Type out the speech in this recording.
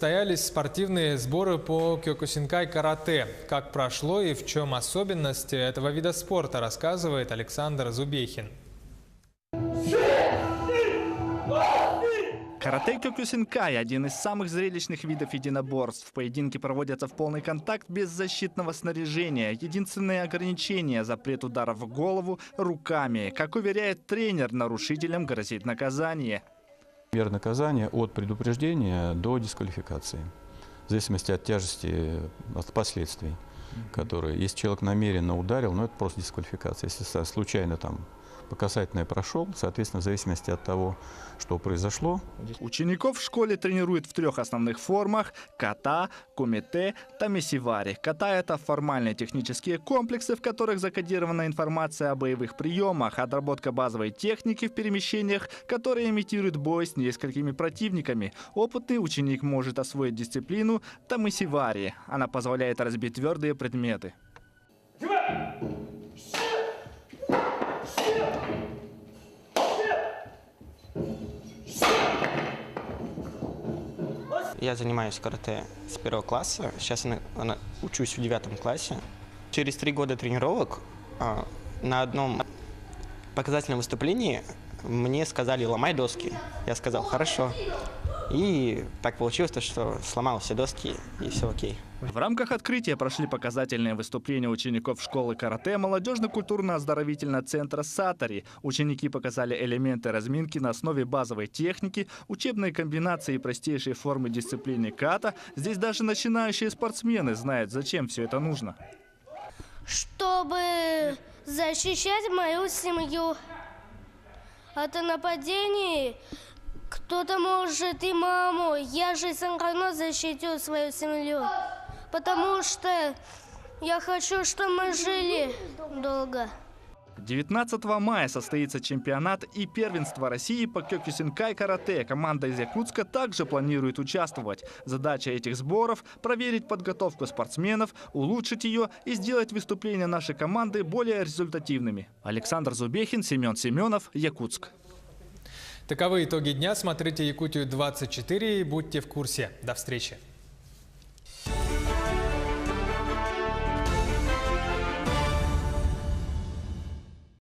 Состоялись спортивные сборы по кёкусинкай карате. Как прошло и в чем особенность этого вида спорта, рассказывает Александр Зубехин. Карате кёкусинкай – один из самых зрелищных видов единоборств. Поединки проводятся в полный контакт без защитного снаряжения. Единственное ограничение – запрет ударов в голову руками. Как уверяет тренер, нарушителям грозит наказание. Мера наказания от предупреждения до дисквалификации. В зависимости от тяжести, от последствий, которые. Если человек намеренно ударил, это просто дисквалификация. Если случайно по касательной прошел, соответственно, в зависимости от того, что произошло. Учеников в школе тренируют в 3 основных формах – ката, кумите, тамисивари. Ката – это формальные технические комплексы, в которых закодирована информация о боевых приемах, отработка базовой техники в перемещениях, которые имитируют бой с несколькими противниками. Опытный ученик может освоить дисциплину тамисивари. Она позволяет разбить твердые предметы. Я занимаюсь карате с 1 класса, сейчас учусь в 9 классе. Через 3 года тренировок на одном показательном выступлении мне сказали: ломай доски. Я сказал: хорошо. И так получилось, что сломал все доски, и все окей. В рамках открытия прошли показательные выступления учеников школы карате молодежно-культурно-оздоровительного центра «Сатори». Ученики показали элементы разминки на основе базовой техники, учебные комбинации и простейшие формы дисциплины ката. Здесь даже начинающие спортсмены знают, зачем все это нужно. Чтобы защищать мою семью от нападений. Кто-то может и маму. Я же все равно защитю свою семью. Потому что я хочу, чтобы мы жили долго. 19 мая состоится чемпионат и первенство России по кёкусинкай карате. Команда из Якутска также планирует участвовать. Задача этих сборов – проверить подготовку спортсменов, улучшить ее и сделать выступления нашей команды более результативными. Александр Зубехин, Семен Семенов, Якутск. Таковы итоги дня. Смотрите Якутию 24 и будьте в курсе. До встречи.